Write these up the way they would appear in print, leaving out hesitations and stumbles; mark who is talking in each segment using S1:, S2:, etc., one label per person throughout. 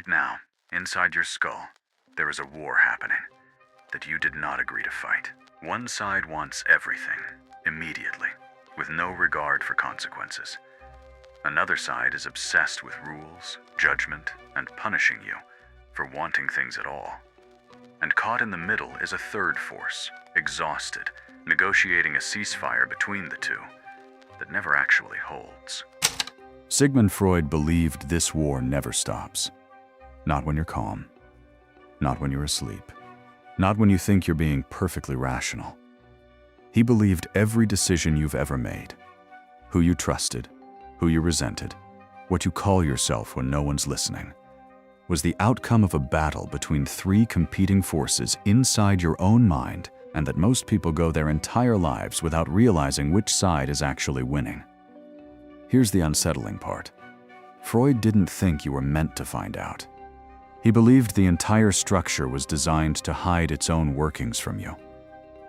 S1: Right now, inside your skull, there is a war happening that you did not agree to fight. One side wants everything, immediately, with no regard for consequences. Another side is obsessed with rules, judgment, and punishing you for wanting things at all. And caught in the middle is a third force, exhausted, negotiating a ceasefire between the two that never actually holds.
S2: Sigmund Freud believed this war never stops. Not when you're calm. Not when you're asleep. Not when you think you're being perfectly rational. He believed every decision you've ever made, who you trusted, who you resented, what you call yourself when no one's listening, was the outcome of a battle between three competing forces inside your own mind, and that most people go their entire lives without realizing which side is actually winning. Here's the unsettling part. Freud didn't think you were meant to find out. He believed the entire structure was designed to hide its own workings from you.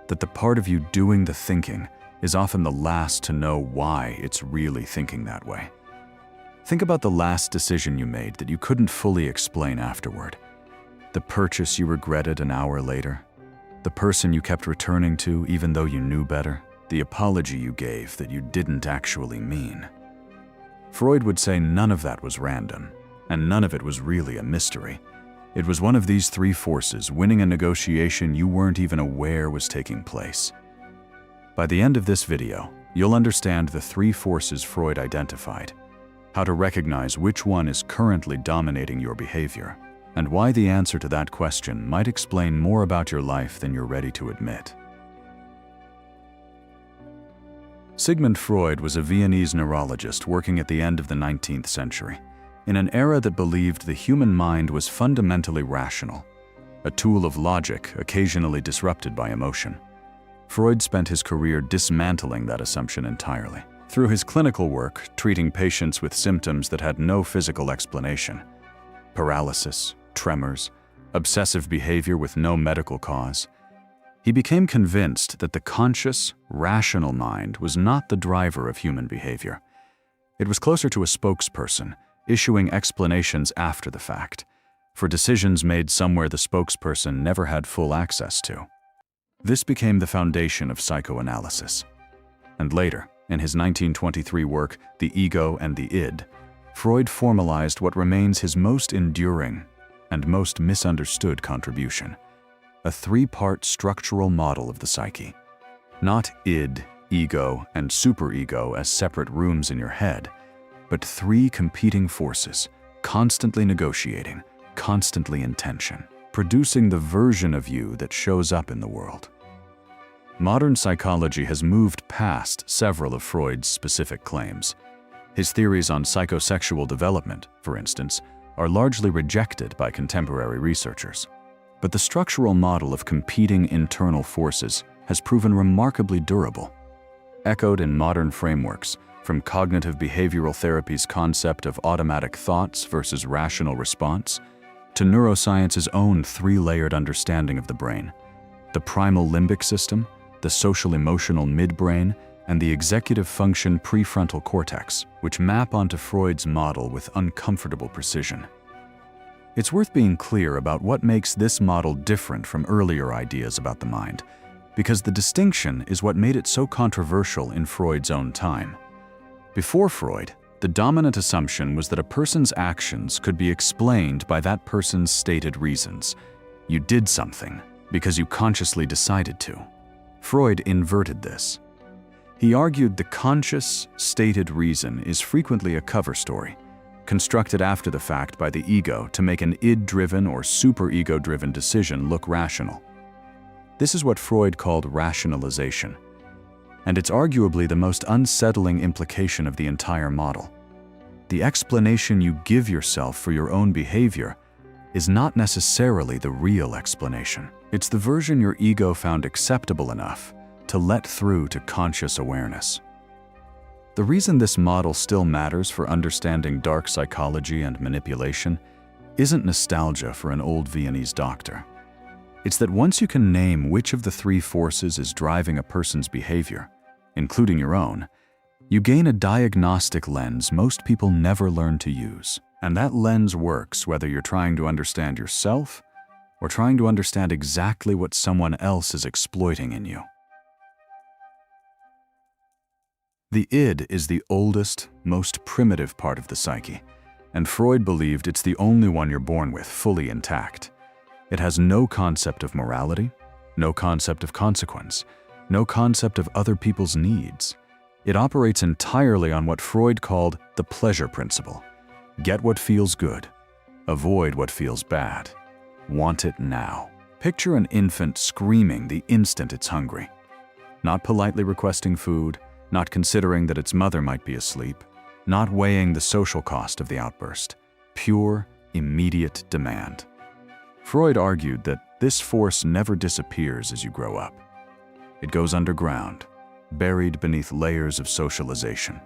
S2: That the part of you doing the thinking is often the last to know why it's really thinking that way. Think about the last decision you made that you couldn't fully explain afterward. The purchase you regretted an hour later. The person you kept returning to even though you knew better. The apology you gave that you didn't actually mean. Freud would say none of that was random, and none of it was really a mystery. It was one of these three forces winning a negotiation you weren't even aware was taking place. By the end of this video, you'll understand the three forces Freud identified, how to recognize which one is currently dominating your behavior, and why the answer to that question might explain more about your life than you're ready to admit. Sigmund Freud was a Viennese neurologist working at the end of the 19th century, in an era that believed the human mind was fundamentally rational, a tool of logic occasionally disrupted by emotion. Freud spent his career dismantling that assumption entirely. Through his clinical work, treating patients with symptoms that had no physical explanation, paralysis, tremors, obsessive behavior with no medical cause, he became convinced that the conscious, rational mind was not the driver of human behavior. It was closer to a spokesperson, issuing explanations after the fact, for decisions made somewhere the spokesperson never had full access to. This became the foundation of psychoanalysis. And later, in his 1923 work, The Ego and the Id, Freud formalized what remains his most enduring and most misunderstood contribution, a three-part structural model of the psyche. Not id, ego, and superego as separate rooms in your head, but three competing forces, constantly negotiating, constantly in tension, producing the version of you that shows up in the world. Modern psychology has moved past several of Freud's specific claims. His theories on psychosexual development, for instance, are largely rejected by contemporary researchers. But the structural model of competing internal forces has proven remarkably durable. Echoed in modern frameworks, from cognitive behavioral therapy's concept of automatic thoughts versus rational response, to neuroscience's own three-layered understanding of the brain, the primal limbic system, the social-emotional midbrain, and the executive function prefrontal cortex, which map onto Freud's model with uncomfortable precision. It's worth being clear about what makes this model different from earlier ideas about the mind, because the distinction is what made it so controversial in Freud's own time. Before Freud, the dominant assumption was that a person's actions could be explained by that person's stated reasons. You did something because you consciously decided to. Freud inverted this. He argued the conscious, stated reason is frequently a cover story, constructed after the fact by the ego to make an id-driven or superego-driven decision look rational. This is what Freud called rationalization, and it's arguably the most unsettling implication of the entire model. The explanation you give yourself for your own behavior is not necessarily the real explanation. It's the version your ego found acceptable enough to let through to conscious awareness. The reason this model still matters for understanding dark psychology and manipulation isn't nostalgia for an old Viennese doctor. It's that once you can name which of the three forces is driving a person's behavior, including your own, you gain a diagnostic lens most people never learn to use. And that lens works whether you're trying to understand yourself or trying to understand exactly what someone else is exploiting in you. The id is the oldest, most primitive part of the psyche, and Freud believed it's the only one you're born with, fully intact. It has no concept of morality, no concept of consequence, no concept of other people's needs. It operates entirely on what Freud called the pleasure principle. Get what feels good. Avoid what feels bad. Want it now. Picture an infant screaming the instant it's hungry. Not politely requesting food, not considering that its mother might be asleep, not weighing the social cost of the outburst. Pure, immediate demand. Freud argued that this force never disappears as you grow up. It goes underground, buried beneath layers of socialization.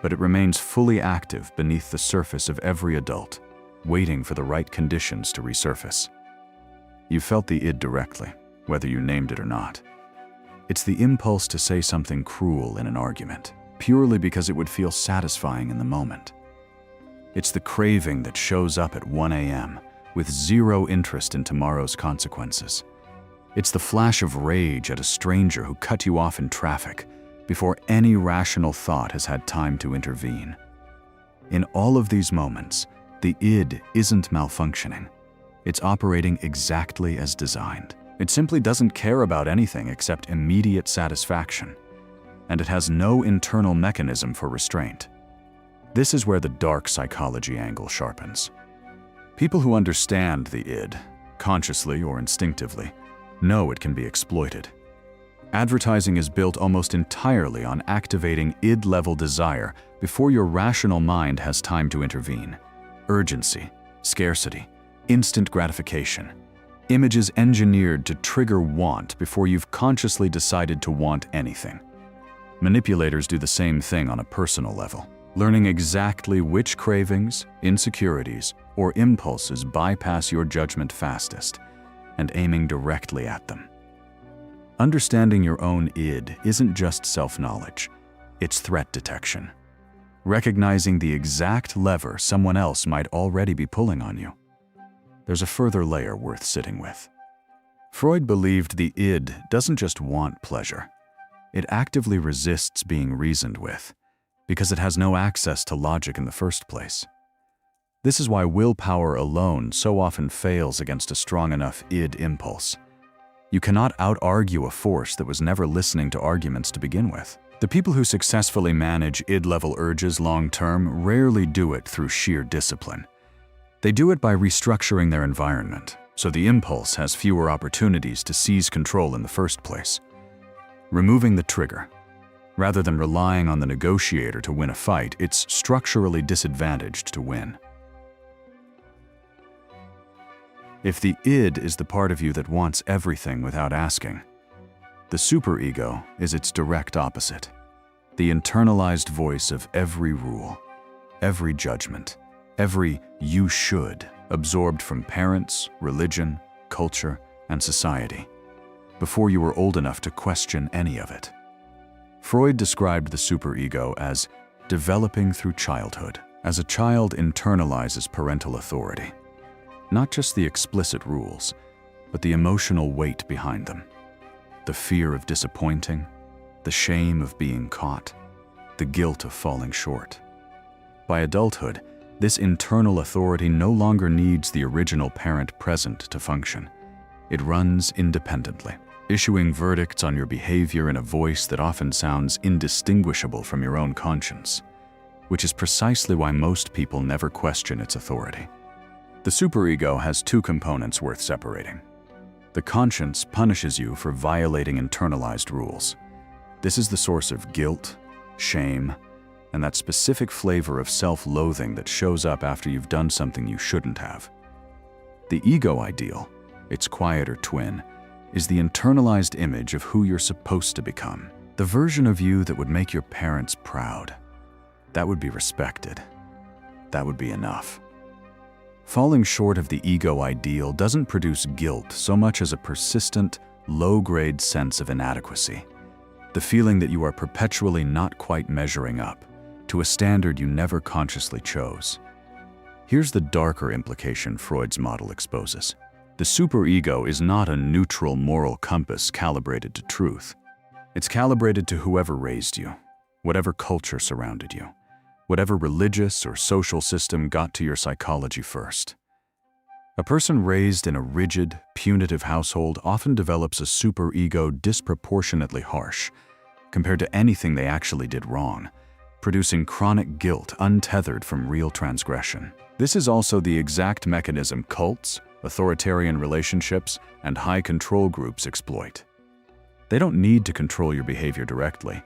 S2: But it remains fully active beneath the surface of every adult, waiting for the right conditions to resurface. You felt the id directly, whether you named it or not. It's the impulse to say something cruel in an argument, purely because it would feel satisfying in the moment. It's the craving that shows up at 1 a.m. with zero interest in tomorrow's consequences. It's the flash of rage at a stranger who cut you off in traffic before any rational thought has had time to intervene. In all of these moments, the id isn't malfunctioning. It's operating exactly as designed. It simply doesn't care about anything except immediate satisfaction, and it has no internal mechanism for restraint. This is where the dark psychology angle sharpens. People who understand the id, consciously or instinctively, know it can be exploited. Advertising is built almost entirely on activating id-level desire before your rational mind has time to intervene. Urgency, scarcity, instant gratification. Images engineered to trigger want before you've consciously decided to want anything. Manipulators do the same thing on a personal level, learning exactly which cravings, insecurities, or impulses bypass your judgment fastest, and aiming directly at them. Understanding your own id isn't just self-knowledge, it's threat detection. Recognizing the exact lever someone else might already be pulling on you. There's a further layer worth sitting with. Freud believed the id doesn't just want pleasure. It actively resists being reasoned with, because it has no access to logic in the first place. This is why willpower alone so often fails against a strong enough id impulse. You cannot out-argue a force that was never listening to arguments to begin with. The people who successfully manage id-level urges long-term rarely do it through sheer discipline. They do it by restructuring their environment, so the impulse has fewer opportunities to seize control in the first place. Removing the trigger. Rather than relying on the negotiator to win a fight, it's structurally disadvantaged to win. If the id is the part of you that wants everything without asking, the superego is its direct opposite. The internalized voice of every rule, every judgment, every "you should" absorbed from parents, religion, culture, and society, before you were old enough to question any of it. Freud described the superego as developing through childhood. As a child internalizes parental authority, not just the explicit rules, but the emotional weight behind them. The fear of disappointing, the shame of being caught, the guilt of falling short. By adulthood, this internal authority no longer needs the original parent present to function. It runs independently, issuing verdicts on your behavior in a voice that often sounds indistinguishable from your own conscience, which is precisely why most people never question its authority. The superego has two components worth separating. The conscience punishes you for violating internalized rules. This is the source of guilt, shame, and that specific flavor of self-loathing that shows up after you've done something you shouldn't have. The ego ideal, its quieter twin, is the internalized image of who you're supposed to become. The version of you that would make your parents proud. That would be respected. That would be enough. Falling short of the ego ideal doesn't produce guilt so much as a persistent, low-grade sense of inadequacy. The feeling that you are perpetually not quite measuring up to a standard you never consciously chose. Here's the darker implication Freud's model exposes. The superego is not a neutral moral compass calibrated to truth. It's calibrated to whoever raised you, whatever culture surrounded you, whatever religious or social system got to your psychology first. A person raised in a rigid, punitive household often develops a superego disproportionately harsh compared to anything they actually did wrong, producing chronic guilt untethered from real transgression. This is also the exact mechanism cults, authoritarian relationships, and high control groups exploit. They don't need to control your behavior directly.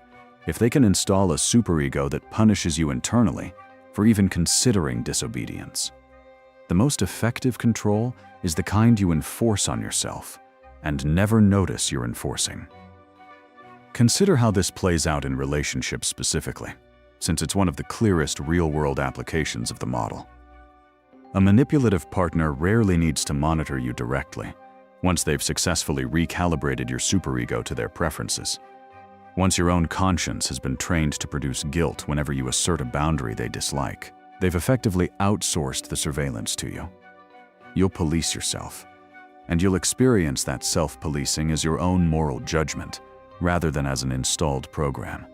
S2: If they can install a superego that punishes you internally for even considering disobedience. The most effective control is the kind you enforce on yourself and never notice you're enforcing. Consider how this plays out in relationships specifically, since it's one of the clearest real-world applications of the model. A manipulative partner rarely needs to monitor you directly, once they've successfully recalibrated your superego to their preferences. Once your own conscience has been trained to produce guilt whenever you assert a boundary they dislike, they've effectively outsourced the surveillance to you. You'll police yourself, and you'll experience that self-policing as your own moral judgment, rather than as an installed program.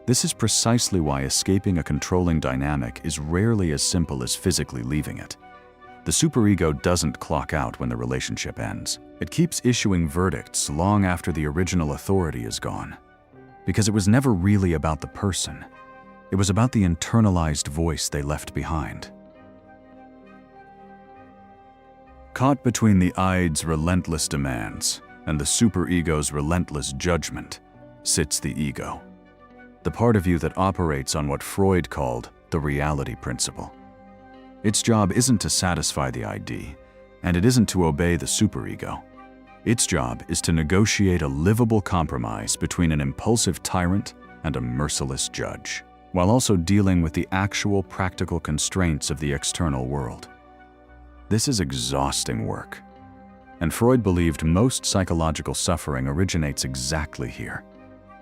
S2: This is precisely why escaping a controlling dynamic is rarely as simple as physically leaving it. The superego doesn't clock out when the relationship ends. It keeps issuing verdicts long after the original authority is gone, because it was never really about the person. It was about the internalized voice they left behind. Caught between the id's relentless demands and the superego's relentless judgment sits the ego, the part of you that operates on what Freud called the reality principle. Its job isn't to satisfy the ID, and it isn't to obey the superego. Its job is to negotiate a livable compromise between an impulsive tyrant and a merciless judge, while also dealing with the actual practical constraints of the external world. This is exhausting work, and Freud believed most psychological suffering originates exactly here,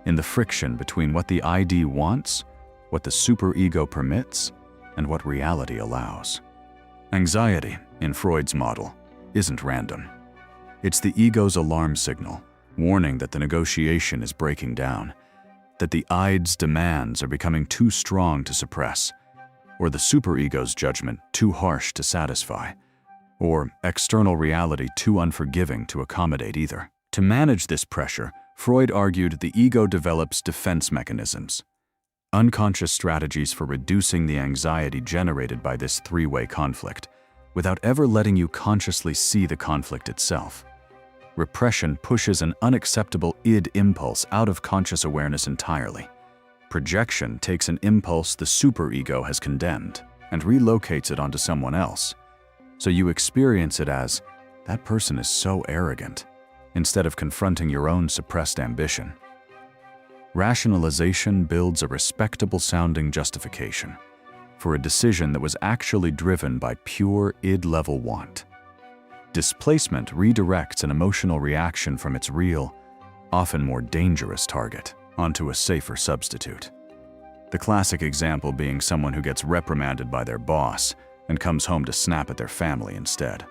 S2: in the friction between what the ID wants, what the superego permits, and what reality allows. Anxiety, in Freud's model, isn't random. It's the ego's alarm signal, warning that the negotiation is breaking down, that the id's demands are becoming too strong to suppress, or the superego's judgment too harsh to satisfy, or external reality too unforgiving to accommodate either. To manage this pressure, Freud argued the ego develops defense mechanisms, unconscious strategies for reducing the anxiety generated by this three-way conflict, without ever letting you consciously see the conflict itself. Repression pushes an unacceptable id impulse out of conscious awareness entirely. Projection takes an impulse the superego has condemned and relocates it onto someone else, so you experience it as, that person is so arrogant, instead of confronting your own suppressed ambition. Rationalization builds a respectable-sounding justification for a decision that was actually driven by pure id-level want. Displacement redirects an emotional reaction from its real, often more dangerous target onto a safer substitute. The classic example being someone who gets reprimanded by their boss and comes home to snap at their family instead.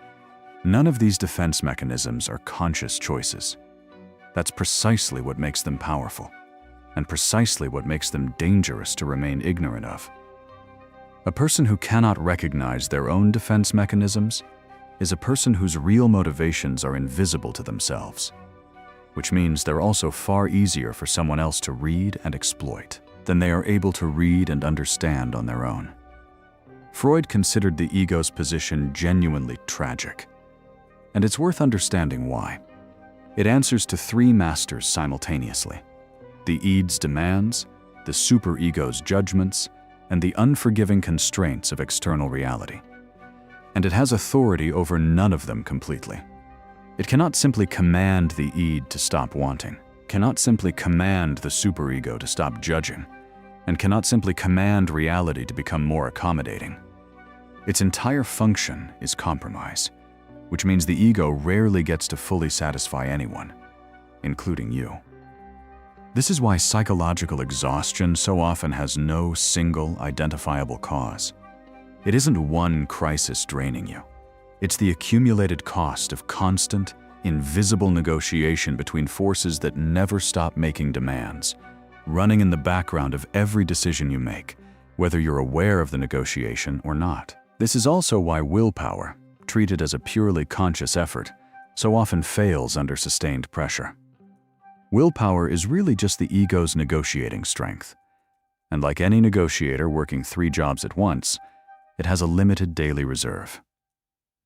S2: None of these defense mechanisms are conscious choices. That's precisely what makes them powerful, and precisely what makes them dangerous to remain ignorant of. A person who cannot recognize their own defense mechanisms is a person whose real motivations are invisible to themselves, which means they're also far easier for someone else to read and exploit than they are able to read and understand on their own. Freud considered the ego's position genuinely tragic, and it's worth understanding why. It answers to three masters simultaneously: the id's demands, the superego's judgments, and the unforgiving constraints of external reality. And it has authority over none of them completely. It cannot simply command the id to stop wanting, cannot simply command the superego to stop judging, and cannot simply command reality to become more accommodating. Its entire function is compromise, which means the ego rarely gets to fully satisfy anyone, including you. This is why psychological exhaustion so often has no single identifiable cause. It isn't one crisis draining you. It's the accumulated cost of constant, invisible negotiation between forces that never stop making demands, running in the background of every decision you make, whether you're aware of the negotiation or not. This is also why willpower, treated as a purely conscious effort, so often fails under sustained pressure. Willpower is really just the ego's negotiating strength. And like any negotiator working 3 jobs at once, it has a limited daily reserve.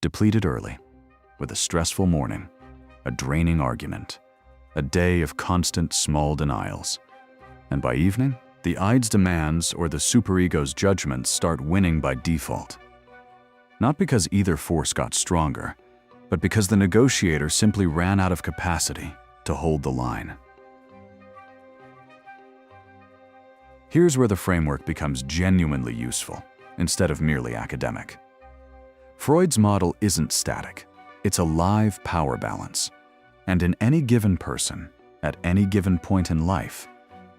S2: Depleted early, with a stressful morning, a draining argument, a day of constant small denials. And by evening, the Id's demands or the superego's judgments start winning by default. Not because either force got stronger, but because the negotiator simply ran out of capacity to hold the line. Here's where the framework becomes genuinely useful, instead of merely academic. Freud's model isn't static. It's a live power balance. And in any given person, at any given point in life,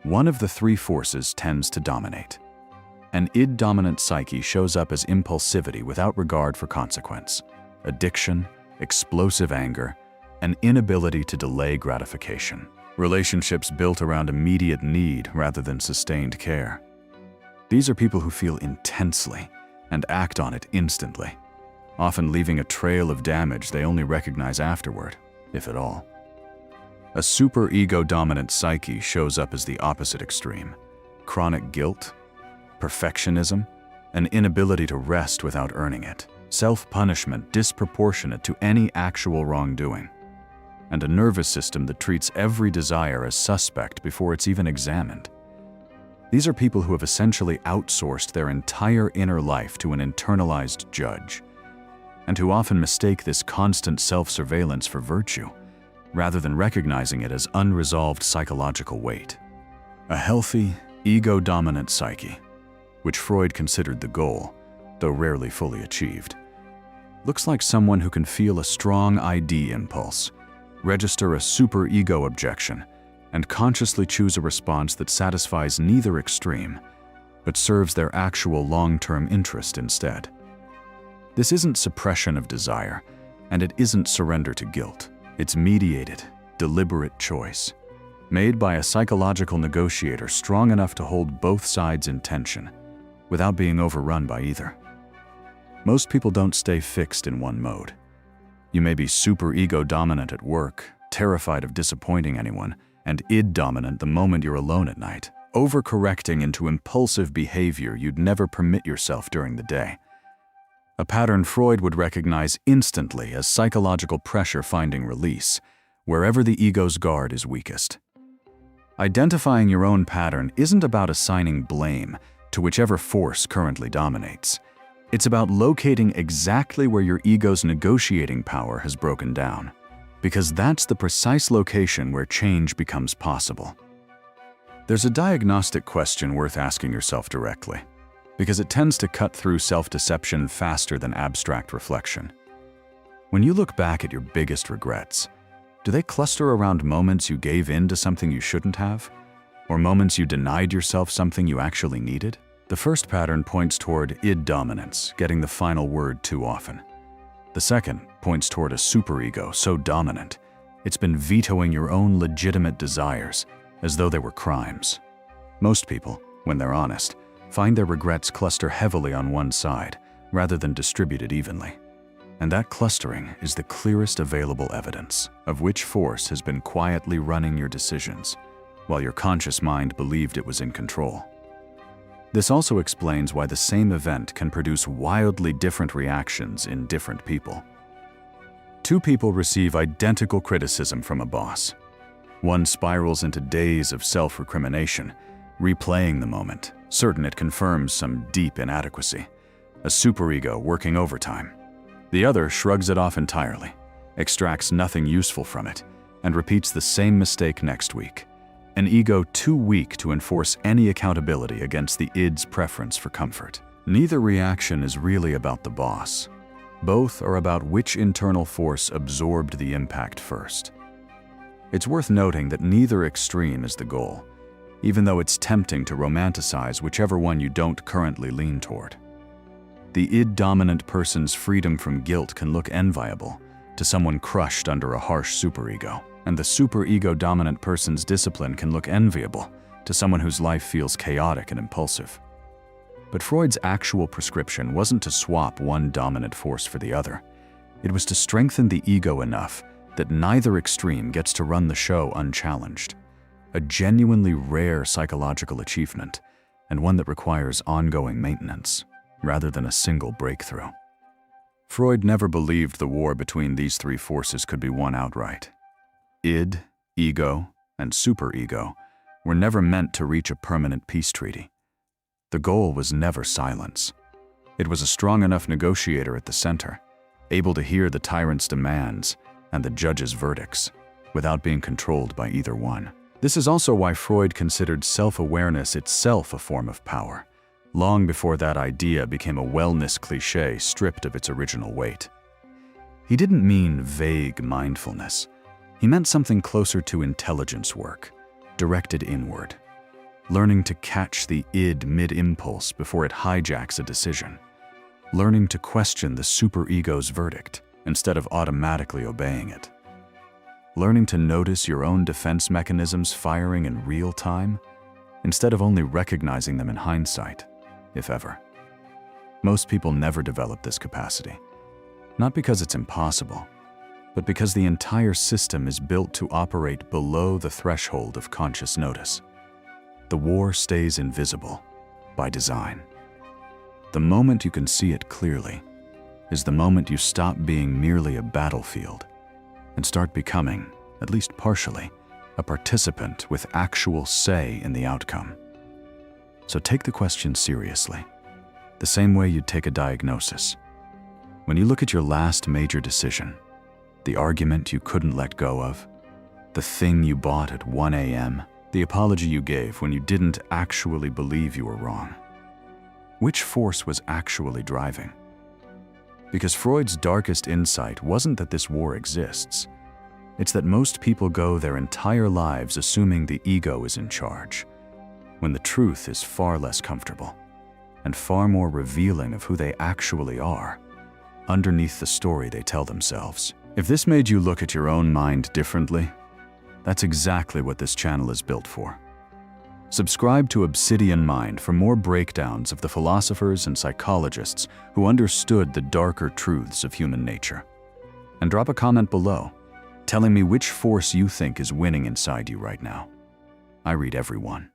S2: one of the 3 forces tends to dominate. An id-dominant psyche shows up as impulsivity without regard for consequence, addiction, explosive anger, an inability to delay gratification, relationships built around immediate need rather than sustained care. These are people who feel intensely and act on it instantly, often leaving a trail of damage they only recognize afterward, if at all. A super-ego-dominant psyche shows up as the opposite extreme: chronic guilt, perfectionism, an inability to rest without earning it, self-punishment disproportionate to any actual wrongdoing, and a nervous system that treats every desire as suspect before it's even examined. These are people who have essentially outsourced their entire inner life to an internalized judge, and who often mistake this constant self-surveillance for virtue, rather than recognizing it as unresolved psychological weight. A healthy, ego-dominant psyche, which Freud considered the goal, though rarely fully achieved, looks like someone who can feel a strong ID impulse, register a superego objection, and consciously choose a response that satisfies neither extreme, but serves their actual long-term interest instead. This isn't suppression of desire, and it isn't surrender to guilt. It's mediated, deliberate choice, made by a psychological negotiator strong enough to hold both sides in tension, without being overrun by either. Most people don't stay fixed in one mode. You may be super-ego dominant at work, terrified of disappointing anyone, and id-dominant the moment you're alone at night, overcorrecting into impulsive behavior you'd never permit yourself during the day. A pattern Freud would recognize instantly as psychological pressure finding release, wherever the ego's guard is weakest. Identifying your own pattern isn't about assigning blame to whichever force currently dominates. It's about locating exactly where your ego's negotiating power has broken down, because that's the precise location where change becomes possible. There's a diagnostic question worth asking yourself directly, because it tends to cut through self-deception faster than abstract reflection. When you look back at your biggest regrets, do they cluster around moments you gave in to something you shouldn't have? Or moments you denied yourself something you actually needed? The first pattern points toward id dominance, getting the final word too often. The second points toward a superego so dominant, it's been vetoing your own legitimate desires as though they were crimes. Most people, when they're honest, find their regrets cluster heavily on one side, rather than distributed evenly. And that clustering is the clearest available evidence of which force has been quietly running your decisions, while your conscious mind believed it was in control. This also explains why the same event can produce wildly different reactions in different people. 2 people receive identical criticism from a boss. One spirals into days of self-recrimination, replaying the moment, certain it confirms some deep inadequacy, a superego working overtime. The other shrugs it off entirely, extracts nothing useful from it, and repeats the same mistake next week. An ego too weak to enforce any accountability against the id's preference for comfort. Neither reaction is really about the boss. Both are about which internal force absorbed the impact first. It's worth noting that neither extreme is the goal, even though it's tempting to romanticize whichever one you don't currently lean toward. The id-dominant person's freedom from guilt can look enviable to someone crushed under a harsh superego, and the superego-dominant person's discipline can look enviable to someone whose life feels chaotic and impulsive. But Freud's actual prescription wasn't to swap one dominant force for the other. It was to strengthen the ego enough that neither extreme gets to run the show unchallenged. A genuinely rare psychological achievement, and one that requires ongoing maintenance, rather than a single breakthrough. Freud never believed the war between these three forces could be won outright. Id, ego, and superego were never meant to reach a permanent peace treaty. The goal was never silence. It was a strong enough negotiator at the center, able to hear the tyrant's demands and the judge's verdicts, without being controlled by either one. This is also why Freud considered self-awareness itself a form of power, long before that idea became a wellness cliché stripped of its original weight. He didn't mean vague mindfulness. He meant something closer to intelligence work, directed inward, learning to catch the id mid-impulse before it hijacks a decision, learning to question the superego's verdict instead of automatically obeying it, learning to notice your own defense mechanisms firing in real time instead of only recognizing them in hindsight, if ever. Most people never develop this capacity, not because it's impossible, but because the entire system is built to operate below the threshold of conscious notice. The war stays invisible by design. The moment you can see it clearly is the moment you stop being merely a battlefield and start becoming, at least partially, a participant with actual say in the outcome. So take the question seriously, the same way you'd take a diagnosis. When you look at your last major decision, the argument you couldn't let go of, the thing you bought at 1 a.m., the apology you gave when you didn't actually believe you were wrong, which force was actually driving? Because Freud's darkest insight wasn't that this war exists. It's that most people go their entire lives assuming the ego is in charge, when the truth is far less comfortable and far more revealing of who they actually are underneath the story they tell themselves. If this made you look at your own mind differently, that's exactly what this channel is built for. Subscribe to Obsidian Mind for more breakdowns of the philosophers and psychologists who understood the darker truths of human nature. And drop a comment below, telling me which force you think is winning inside you right now. I read every one.